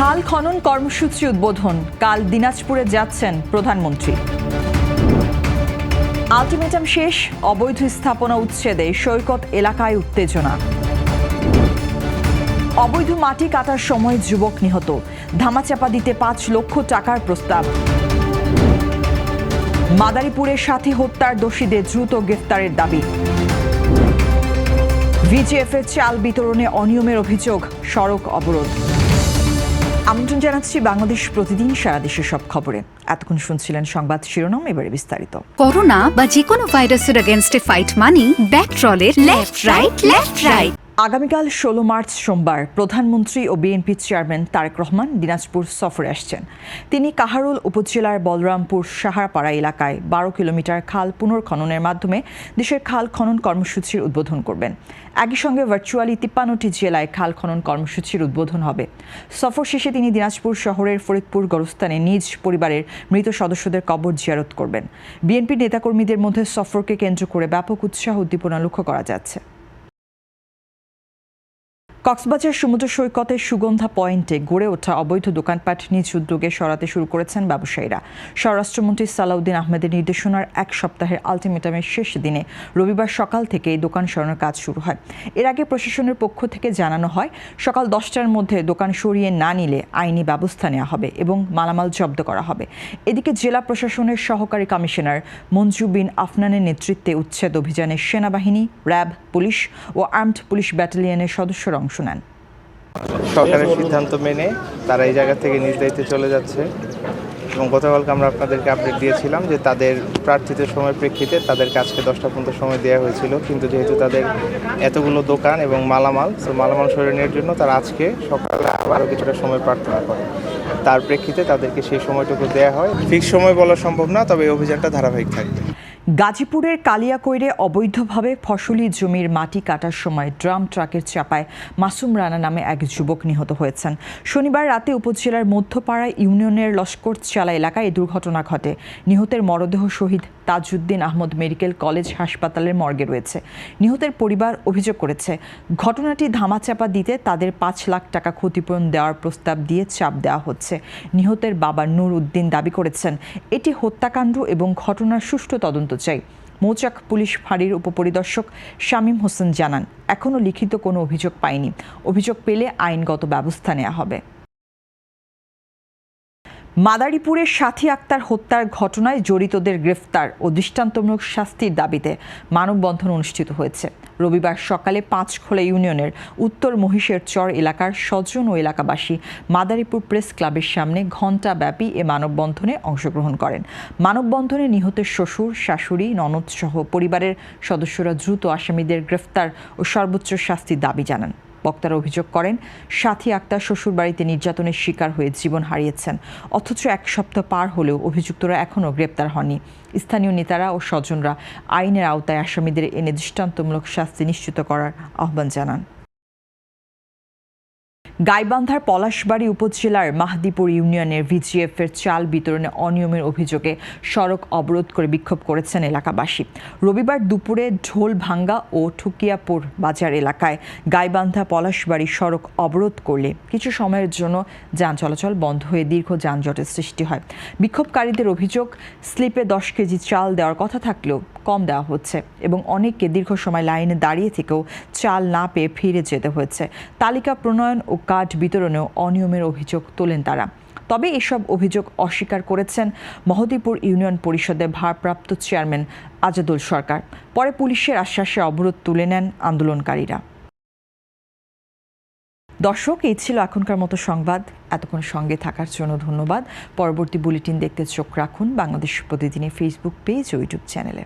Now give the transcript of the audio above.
খাল খনন কর্মসূচি উদ্বোধন, কাল দিনাজপুরে যাচ্ছেন প্রধানমন্ত্রী। আলটিমেটাম শেষ, অবৈধ স্থাপনা উচ্ছেদে সৈকত এলাকায় উত্তেজনা। অবৈধ মাটি কাটার সময় যুবক নিহত, ধামাচাপা দিতে ৫ লক্ষ টাকার প্রস্তাব। মাদারীপুরের সাথে হত্যার দোষীদের দ্রুত গ্রেফতারের দাবি। ভিজিএফের চাল বিতরণে অনিয়মের অভিযোগ, সড়ক অবরোধ। আমন্ত্রণ জানাচ্ছি বাংলাদেশ প্রতিদিন সারা দেশের সব খবরে। এতক্ষণ শুনছিলেন সংবাদ শিরোনাম, এবারে বিস্তারিত। করোনা বা যে কোনো ভাইরাসের এগেইনস্টে ফাইট মানি ব্যাকট্রলের লেফট রাইট। আগামীকাল ১৬ মার্চ সোমবার প্রধানমন্ত্রী ও বিএনপি চেয়ারম্যান তারেক রহমান দিনাজপুর সফরে আসছেন। তিনি কাহারোল উপজেলার বলরামপুর সাহারপাড়া এলাকায় ১২ কিলোমিটার খাল পুনর্খননের মাধ্যমে দেশের খাল খনন কর্মসূচির উদ্বোধন করবেন। একই সঙ্গে ভার্চুয়ালি ৫৩টি জেলায় খাল খনন কর্মসূচির উদ্বোধন হবে। সফর শেষে তিনি দিনাজপুর শহরের ফরিদপুর গোরস্থানে নিজ পরিবারের মৃত সদস্যদের কবর জিয়ারত করবেন। বিএনপি নেতাকর্মীদের মধ্যে সফরকে কেন্দ্র করে ব্যাপক উৎসাহ উদ্দীপনা লক্ষ্য করা যাচ্ছে। কক্সবাজার সমুদ্র সৈকতের সুগন্ধা পয়েন্টে গড়ে ওঠা অবৈধ দোকানপাট নিজ উদ্যোগে সরাতে শুরু করেছেন ব্যবসায়ীরা। স্বরাষ্ট্রমন্ত্রী সালাউদ্দিন আহমেদের নির্দেশনার এক সপ্তাহের আলটিমেটামের শেষ দিনে রবিবার সকাল থেকে দোকান সরানোর কাজ শুরু হয়। এর আগে প্রশাসনের পক্ষ থেকে জানানো হয়, সকাল ১০টার মধ্যে দোকান সরিয়ে না নিলে আইনি ব্যবস্থা নেওয়া হবে এবং মালামাল জব্দ করা হবে। এদিকে জেলা প্রশাসনের সহকারী কমিশনার মঞ্জু বিন আফনানের নেতৃত্বে উচ্ছেদ অভিযানে সেনাবাহিনী, র্যাব, পুলিশ ও আর্মড পুলিশ ব্যাটালিয়নের সদস্যরা অংশ নেন। সরকারের সিদ্ধান্ত মেনে তারা এই জায়গা থেকে নিজ দায়িত্বে চলে যাচ্ছে এবং গতকালকে আমরা আপনাদেরকে আপডেট দিয়েছিলাম যে তাদের প্রার্থিত সময়ের প্রেক্ষিতে তাদেরকে আজকে 10টা পর্যন্ত সময় দেওয়া হয়েছিল, কিন্তু যেহেতু তাদের এতগুলো দোকান এবং মালামাল সরিয়ে নেওয়ার জন্য তারা আজকে সকালে আবারও কিছুটা সময় প্রার্থনা করে। তার প্রেক্ষিতে তাদেরকে সেই সময়টুকু দেওয়া হয়। ফিক্স সময় বলা সম্ভব না, তবে এই অভিযানটা ধারাবাহিক থাকবে। গাজীপুরের কালিয়াকৈরে অবৈধভাবে ফসলি জমির মাটি কাটার সময় ড্রাম ট্রাকের চাপায় মাসুম রানা নামে এক যুবক নিহত হয়েছেন। শনিবার রাতে উপজেলার মধ্যপাড়া ইউনিয়নের লস্করচালা এলাকায় এই দুর্ঘটনা ঘটে। নিহতের মরদেহ শহীদ তাজউদ্দিন আহমদ মেডিকেল কলেজ হাসপাতালের মর্গে রয়েছে। নিহতের পরিবার অভিযোগ করেছে, ঘটনাটি ধামাচাপা দিতে তাদের ৫ লাখ টাকা ক্ষতিপূরণ দেওয়ার প্রস্তাব দিয়ে চাপ দেওয়া হচ্ছে। নিহতের বাবা নূর উদ্দিন দাবি করেছেন, এটি হত্যাকাণ্ড এবং ঘটনার সুষ্ঠু তদন্ত চাই। মৌচাক পুলিশ ফাঁড়ির উপপরিদর্শক শামীম হোসেন জানান, এখনও লিখিত কোনো অভিযোগ পায়নি। অভিযোগ পেলে আইনগত ব্যবস্থা নেওয়া হবে। মাদারীপুরের সাথী আক্তার হত্যার ঘটনায় জড়িতদের গ্রেফতার ও দৃষ্টান্তমূলক শাস্তির দাবিতে মানববন্ধন অনুষ্ঠিত হয়েছে। রবিবার সকালে পাঁচখোলা ইউনিয়নের উত্তর মহিষের চর এলাকার স্বজন ও এলাকাবাসী মাদারীপুর প্রেস ক্লাবের সামনে ঘণ্টাব্যাপী এ মানববন্ধনে অংশগ্রহণ করেন। মানববন্ধনে নিহতের শ্বশুর, শাশুড়ি, ননদ সহ পরিবারের সদস্যরা দ্রুত আসামিদের গ্রেফতার ও সর্বোচ্চ শাস্তির দাবি জানান। বক্তারা অভিযোগ করেন, সাথী আক্তার শ্বশুরবাড়িতে নির্যাতনের শিকার হয়ে জীবন হারিয়েছেন, অথচ ১ সপ্তাহ পার হলেও অভিযুক্তরা এখনও গ্রেপ্তার হননি। স্থানীয় নেতারা ও স্বজনরা আইনের আওতায় আসামিদের এনে দৃষ্টান্তমূলক শাস্তি নিশ্চিত করার আহ্বান জানান। গাইবান্ধার পলাশবাড়ী উপজেলার মাহদীপুর ইউনিয়নের ভিজিএফের চাল বিতরণে অনিয়মের অভিযোগে সড়ক অবরোধ করে বিক্ষোভ করেছেন এলাকাবাসী। রবিবার দুপুরে ঢোলভাঙ্গা ও ঠুকিয়াপুর বাজার এলাকায় গাইবান্ধা পলাশবাড়ী সড়ক অবরোধ করলে কিছু সময়ের জন্য যান চলাচল বন্ধ হয়ে দীর্ঘ যানজটের সৃষ্টি হয়। বিক্ষোভকারীদের অভিযোগ, স্লিপে 10 কেজি চাল দেওয়ার কথা থাকলেও কম দেওয়া হচ্ছে এবং অনেককে দীর্ঘ সময় লাইনে দাঁড়িয়ে থেকেও চাল না পেয়ে ফিরে যেতে হয়েছে। তালিকা প্রণয়ন ও কার্ড বিতরণেও অনিয়মের অভিযোগ তোলেন তারা। তবে এসব অভিযোগ অস্বীকার করেছেন মহদীপুর ইউনিয়ন পরিষদের ভারপ্রাপ্ত চেয়ারম্যান আজাদুল সরকার। পরে পুলিশের আশ্বাসে অবরোধ তুলে নেন আন্দোলনকারীরা। দর্শক, এই ছিল এখনকার মতো সংবাদ। এতক্ষণ সঙ্গে থাকার জন্য ধন্যবাদ। পরবর্তী বুলেটিন দেখতে চোখ রাখুন বাংলাদেশ প্রতিদিনের ফেসবুক পেজ ও ইউটিউব চ্যানেলে।